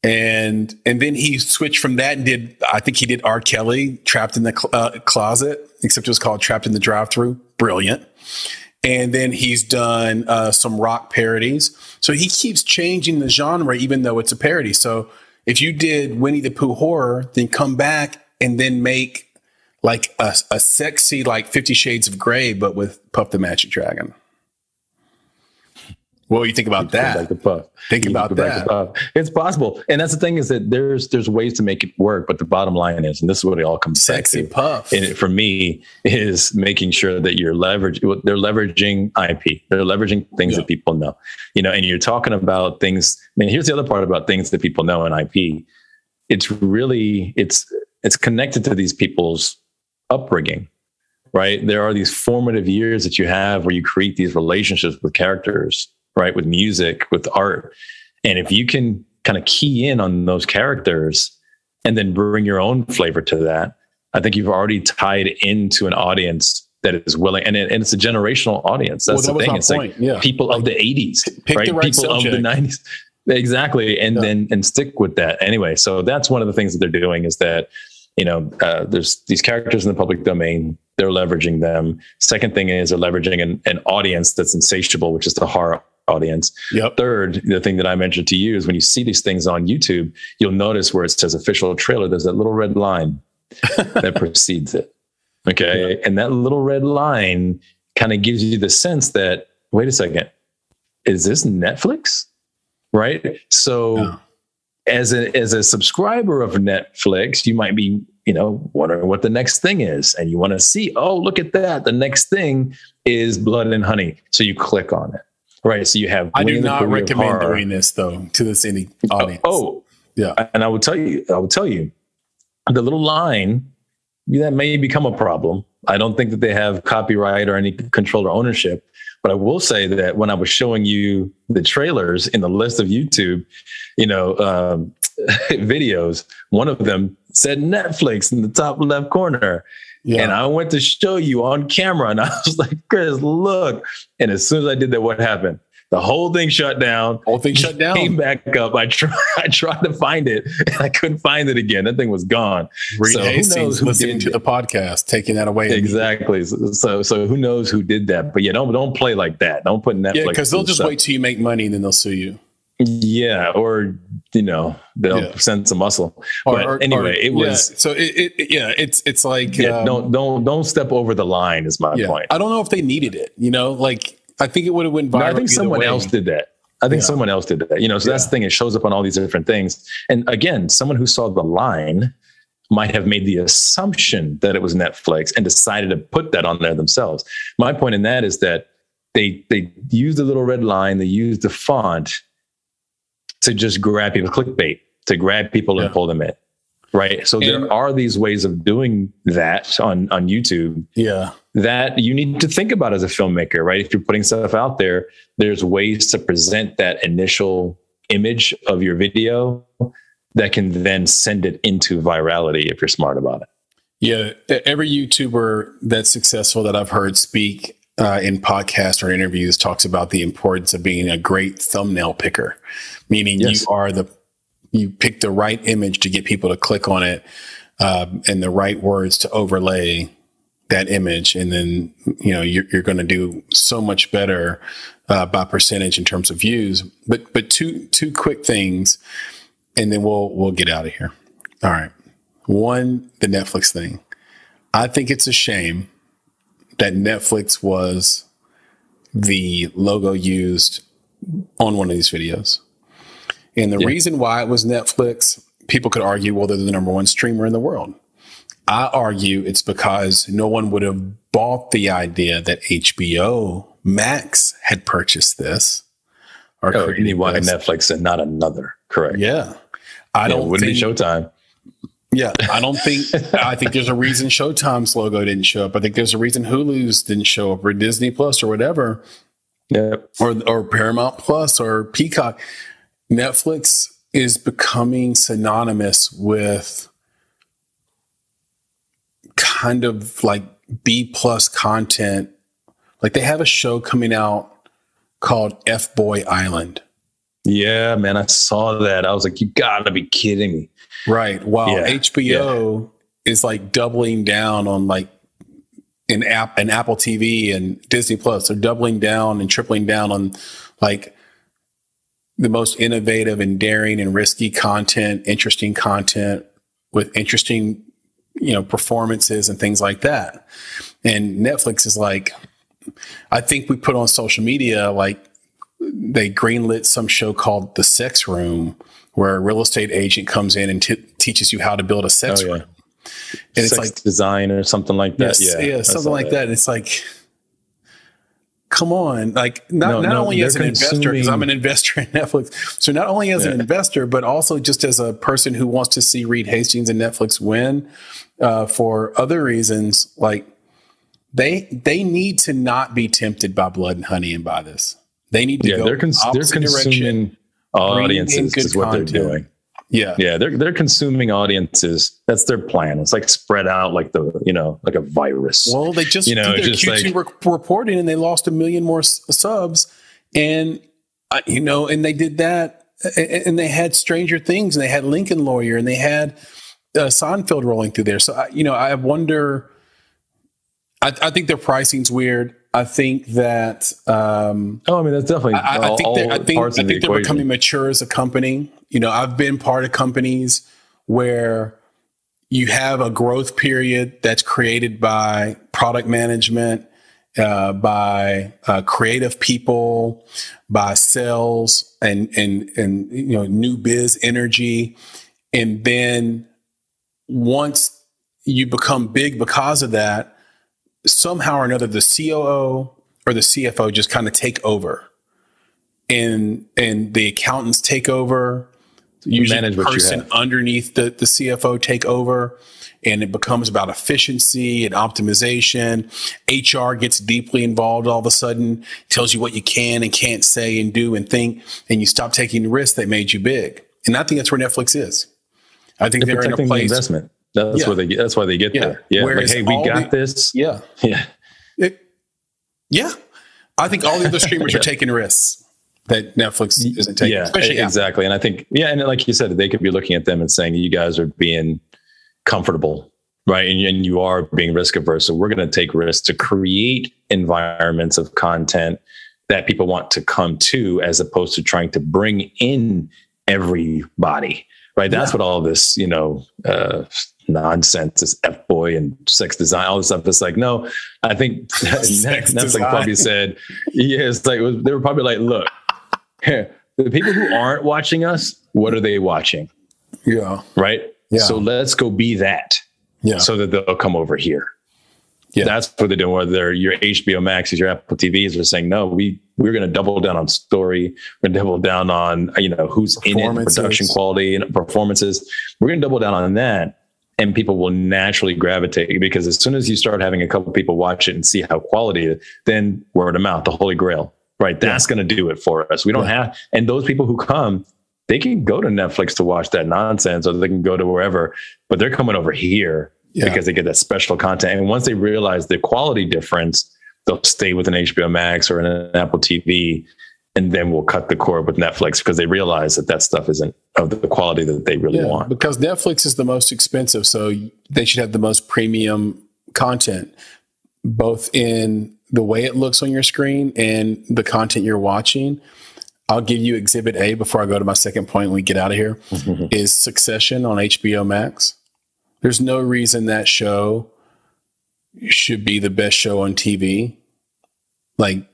And then he switched from that and I think he did R. Kelly, Trapped in the Closet, except it was called Trapped in the Drive-Thru. Brilliant. And then he's done some rock parodies. So he keeps changing the genre, even though it's a parody. So if you did Winnie the Pooh horror, then come back and then make like a sexy, like 50 Shades of Grey, but with Puff the Magic Dragon. What do you think about that? Back to Puff. Think about that. It's possible. And that's the thing, is that there's ways to make it work. But the bottom line is, and this is what it all comes back to. Sexy Puff. And it, for me, is making sure that they're leveraging IP. They're leveraging things that people know. You know, and you're talking about things. I mean, here's the other part about things that people know in IP. It's really, it's connected to these people's upbringing, right? There are these formative years that you have where you create these relationships with characters, right? With music, with art. And if you can kind of key in on those characters and then bring your own flavor to that, I think you've already tied into an audience that is willing, and it's a generational audience. That's the thing. It's like people of the 80s, right? People of the 90s. Exactly. And then stick with that. Anyway, so that's one of the things that they're doing, is that, you know, there's these characters in the public domain. They're leveraging them. Second thing is they're leveraging an audience that's insatiable, which is the horror audience. Third, the thing that I mentioned to you is when you see these things on YouTube, you'll notice where it says official trailer, there's that little red line that precedes it. Okay. And that little red line kind of gives you the sense that, wait a second, is this Netflix? Right. So as a subscriber of Netflix, you might be, you know, wondering what the next thing is. And you want to see, oh, look at that. The next thing is Blood and Honey. So you click on it. Right. So you have. I do not recommend doing this, though, to this any audience. And I will tell you, the little line that may become a problem. I don't think that they have copyright or any control or ownership. But I will say that when I was showing you the trailers in the list of YouTube, you know, videos, one of them said Netflix in the top left corner. And I went to show you on camera, and I was like, Chris, look. And as soon as I did that, what happened? The whole thing shut down. Came back up. I tried to find it, and I couldn't find it again. That thing was gone. So Hastings listening to the podcast, taking that away. Exactly. So who knows who did that? But don't play like that. Don't put Netflix. Yeah, because they'll just wait till you make money, and then they'll sue you. Yeah, or they'll send some muscle. But anyway, it was. So it's like don't step over the line is my point. I don't know if they needed it. You know, like I think it would have went viral. No, I think someone else did that. Someone else did that. You know, so that's the thing. It shows up on all these different things. And again, someone who saw the line might have made the assumption that it was Netflix and decided to put that on there themselves. My point in that is that they used the little red line. They used the font to just grab people, clickbait, to grab people and pull them in. Right. So there are these ways of doing that on YouTube. That you need to think about as a filmmaker, right? If you're putting stuff out there, there's ways to present that initial image of your video that can then send it into virality if you're smart about it. Yeah. Every YouTuber that's successful that I've heard speak in podcasts or interviews talks about the importance of being a great thumbnail picker, meaning you pick the right image to get people to click on it, and the right words to overlay that image. And then, you know, you're going to do so much better by percentage in terms of views. But two quick things, and then we'll get out of here. All right. One, the Netflix thing. I think it's a shame that Netflix was the logo used on one of these videos. And the reason why it was Netflix, people could argue, well, they're the number one streamer in the world. I argue it's because no one would have bought the idea that HBO Max had purchased this. Or why Netflix and not another. Correct. Yeah. I don't wouldn't think be Showtime. Yeah, I think there's a reason Showtime's logo didn't show up. I think there's a reason Hulu's didn't show up, or Disney Plus, or whatever. Yep. Or Paramount Plus or Peacock. Netflix is becoming synonymous with kind of like B plus content. Like they have a show coming out called F-Boy Island. Yeah, man, I saw that. I was like, you gotta be kidding me. Right. While HBO is like doubling down on like an Apple TV and Disney Plus. They're doubling down and tripling down on like the most innovative and daring and risky content, interesting content with interesting, performances and things like that. And Netflix is like, I think we put on social media, like they greenlit some show called The Sex Room, where a real estate agent comes in and teaches you how to build a sex room. And it's like design or something like that. Yeah, something like that. And it's like, come on. Like not only as an investor, because I'm an investor in Netflix. So not only as an investor, but also just as a person who wants to see Reed Hastings and Netflix win for other reasons. Like they need to not be tempted by Blood and Honey and by this. They need to go they're consuming audiences is what content. They're doing. Yeah. They're consuming audiences. That's their plan. It's like spread out like like a virus. Well, they just did their Q2 reporting and they lost 1 million more subs. And, and they did that and they had Stranger Things and they had Lincoln Lawyer and they had Seinfeld rolling through there. So, I wonder, I think their pricing's weird. I think that. That's definitely. I think they're becoming mature as a company. I've been part of companies where you have a growth period that's created by product management, by creative people, by sales, and new biz energy, and then once you become big because of that. Somehow or another, the COO or the CFO just kind of take over, and the accountants take over. Usually, the person underneath the CFO take over, and it becomes about efficiency and optimization. HR gets deeply involved all of a sudden, tells you what you can and can't say and do and think, and you stop taking the risks that made you big. And I think that's where Netflix is. I think they're in a place. The investment. That's why they get there. Yeah. Whereas like, hey, we got this. Yeah. Yeah. I think all the other streamers are taking risks that Netflix isn't taking. Yeah, exactly. And I think, and like you said, they could be looking at them and saying, you guys are being comfortable, right? And you are being risk averse. So we're going to take risks to create environments of content that people want to come to, as opposed to trying to bring in everybody. Right. That's what all this, nonsense, this F-boy and sex design, all this stuff. It's like, no, I think Netflix probably said, it's like, they were probably like, look, the people who aren't watching us, what are they watching? Yeah. Right. Yeah. So let's go be that. Yeah. So that they'll come over here. Yeah. That's what they're doing. Whether your HBO Maxes, your Apple TVs are saying, no, we're going to double down on story. We're going to double down on, who's in it, production quality and performances. We're going to double down on that. And people will naturally gravitate, because as soon as you start having a couple people watch it and see how quality it is, then word of mouth, the holy grail, right? That's going to do it for us. We don't have, and those people who come, they can go to Netflix to watch that nonsense, or they can go to wherever, but they're coming over here because they get that special content. And once they realize the quality difference, they'll stay with an HBO Max or an Apple TV, and then we'll cut the cord with Netflix, because they realize that stuff isn't of the quality that they really want. Because Netflix is the most expensive, so they should have the most premium content, both in the way it looks on your screen and the content you're watching. I'll give you Exhibit A before I go to my second point when we get out of here, is Succession on HBO Max. There's no reason that show should be the best show on TV. Like,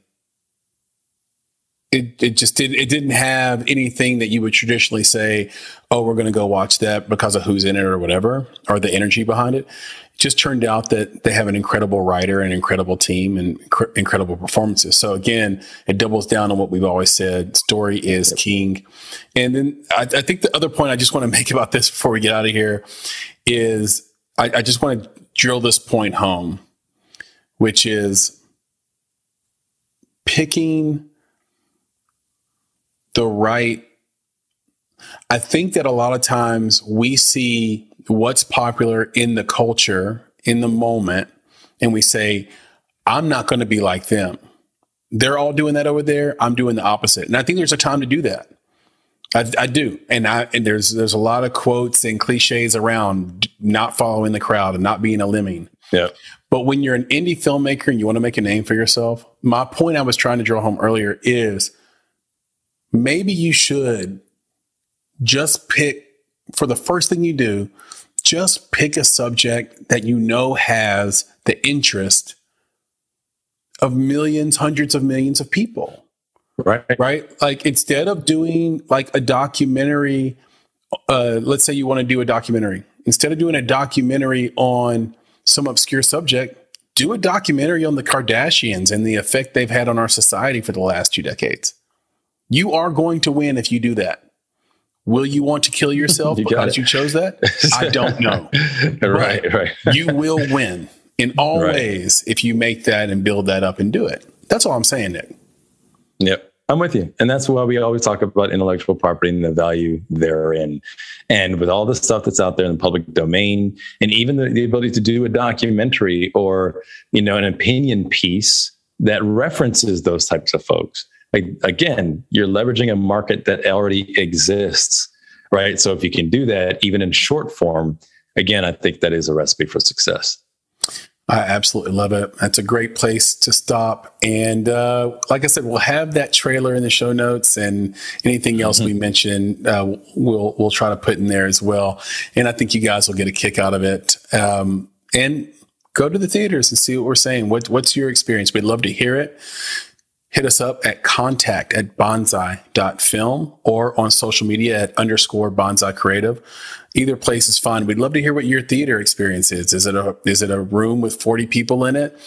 it didn't have anything that you would traditionally say, oh, we're going to go watch that because of who's in it or whatever, or the energy behind it. It just turned out that they have an incredible writer, an incredible team, and incredible performances. So again, it doubles down on what we've always said: story is king. And then I think the other point I just want to make about this before we get out of here is I just want to drill this point home, which is picking the right. I think that a lot of times we see what's popular in the culture in the moment, and we say, I'm not going to be like them. They're all doing that over there. I'm doing the opposite. And I think there's a time to do that. I do. And there's a lot of quotes and cliches around not following the crowd and not being a lemming. Yeah. But when you're an indie filmmaker and you want to make a name for yourself, my point I was trying to draw home earlier is maybe you should just pick, for the first thing you do, just pick a subject that you know has the interest of millions, hundreds of millions of people. Right. Like instead of doing like a documentary, let's say you want to do a documentary. Instead of doing a documentary on some obscure subject, do a documentary on the Kardashians and the effect they've had on our society for the last 2 decades. You are going to win if you do that. Will you want to kill yourself because you chose that? I don't know. Right. You will win in all ways if you make that and build that up and do it. That's all I'm saying, Nick. Yep. I'm with you. And that's why we always talk about intellectual property and the value therein. And with all the stuff that's out there in the public domain, and even the ability to do a documentary or, an opinion piece that references those types of folks. Like, again, you're leveraging a market that already exists, right? So if you can do that, even in short form, again, I think that is a recipe for success. I absolutely love it. That's a great place to stop. And like I said, we'll have that trailer in the show notes, and anything else we mentioned, we'll try to put in there as well. And I think you guys will get a kick out of it. And go to the theaters and see what we're saying. What's your experience? We'd love to hear it. Hit us up at contact@bonsai.film or on social media at _bonsai creative. Either place is fine. We'd love to hear what your theater experience is. Is it a room with 40 people in it?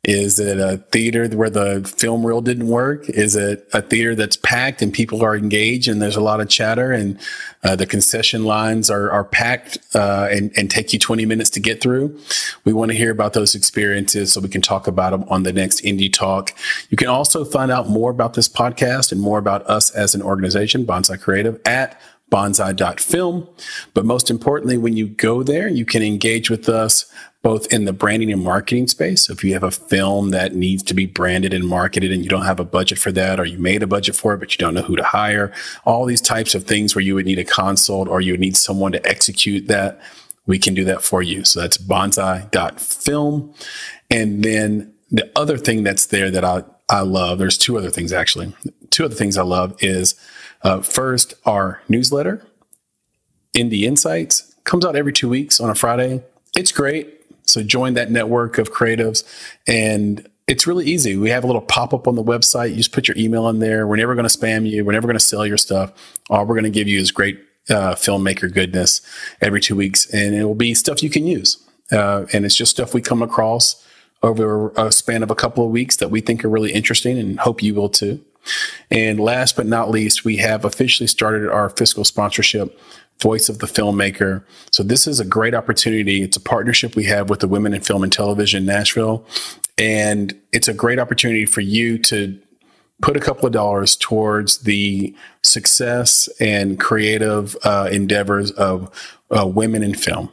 Is it a theater where the film reel didn't work? Is it a theater that's packed and people are engaged and there's a lot of chatter and the concession lines are packed and take you 20 minutes to get through? We want to hear about those experiences so we can talk about them on the next Indie Talk. You can also find out more about this podcast and more about us as an organization, Bonsai Creative, at bonsai.film. But most importantly, when you go there, you can engage with us both in the branding and marketing space. So if you have a film that needs to be branded and marketed and you don't have a budget for that, or you made a budget for it, but you don't know who to hire, all these types of things where you would need a consult or you would need someone to execute that, we can do that for you. So that's bonsai.film. And then the other thing that's there that I love, there's 2 other things actually. 2 other things I love is first, our newsletter, Indie Insights, comes out every 2 weeks on a Friday. It's great. So join that network of creatives, and it's really easy. We have a little pop-up on the website. You just put your email in there. We're never going to spam you. We're never going to sell your stuff. All we're going to give you is great filmmaker goodness every 2 weeks, and it will be stuff you can use. And it's just stuff we come across over a span of a couple of weeks that we think are really interesting, and hope you will too. And last but not least, we have officially started our fiscal sponsorship, Voice of the Filmmaker. So this is a great opportunity. It's a partnership we have with the Women in Film and Television Nashville. And it's a great opportunity for you to put a couple of dollars towards the success and creative endeavors of women in film.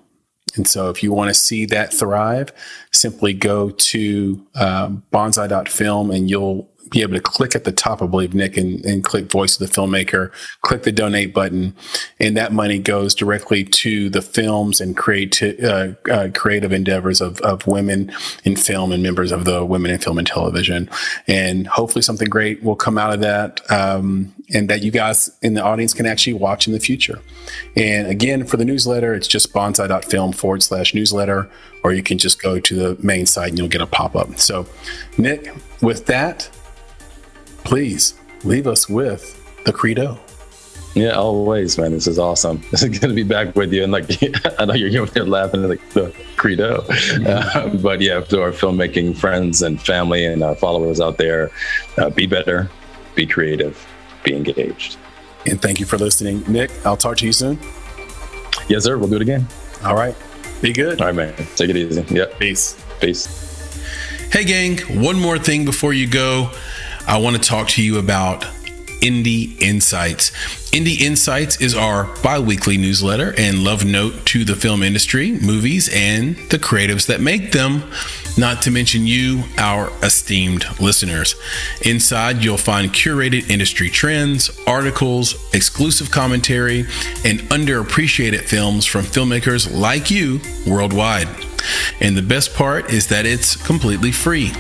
And so if you want to see that thrive, simply go to bonsai.film and you'll be able to click at the top, I believe, Nick, and click Voice of the Filmmaker, click the donate button, and that money goes directly to the films and creative endeavors of women in film and members of the Women in Film and Television. And hopefully something great will come out of that, and that you guys in the audience can actually watch in the future. And again, for the newsletter, it's just bonsai.film/newsletter, or you can just go to the main site and you'll get a pop-up. So, Nick, with that, please leave us with the credo. Yeah, always, man. This is awesome. This is going to be back with you. And like, I know you're over there laughing at the credo. But yeah, to our filmmaking friends and family and followers out there, be better, be creative, be engaged. And thank you for listening. Nick, I'll talk to you soon. Yes, sir. We'll do it again. All right. Be good. All right, man. Take it easy. Yep. Peace. Peace. Hey, gang. One more thing before you go. I want to talk to you about Indie Insights. Indie Insights is our bi-weekly newsletter and love note to the film industry, movies, and the creatives that make them, not to mention you, our esteemed listeners. Inside, you'll find curated industry trends, articles, exclusive commentary, and underappreciated films from filmmakers like you worldwide. And the best part is that it's completely free.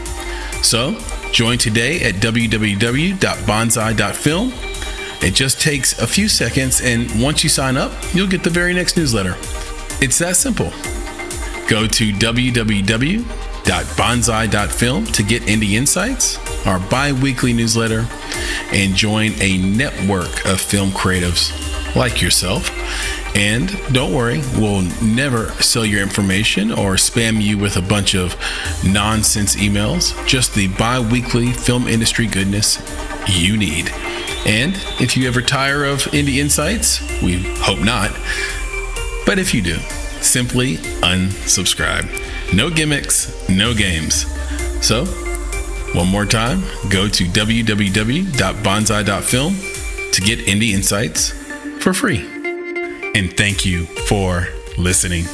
So, join today at www.bonsai.film. It just takes a few seconds, and once you sign up, you'll get the very next newsletter. It's that simple. Go to www.bonsai.film to get Indie Insights, our bi-weekly newsletter, and join a network of film creatives like yourself. And don't worry, we'll never sell your information or spam you with a bunch of nonsense emails, just the bi-weekly film industry goodness you need. And if you ever tire of Indie Insights, we hope not, but if you do, simply unsubscribe. No gimmicks, no games. So, one more time, go to www.bonsai.film to get Indie Insights for free. And thank you for listening.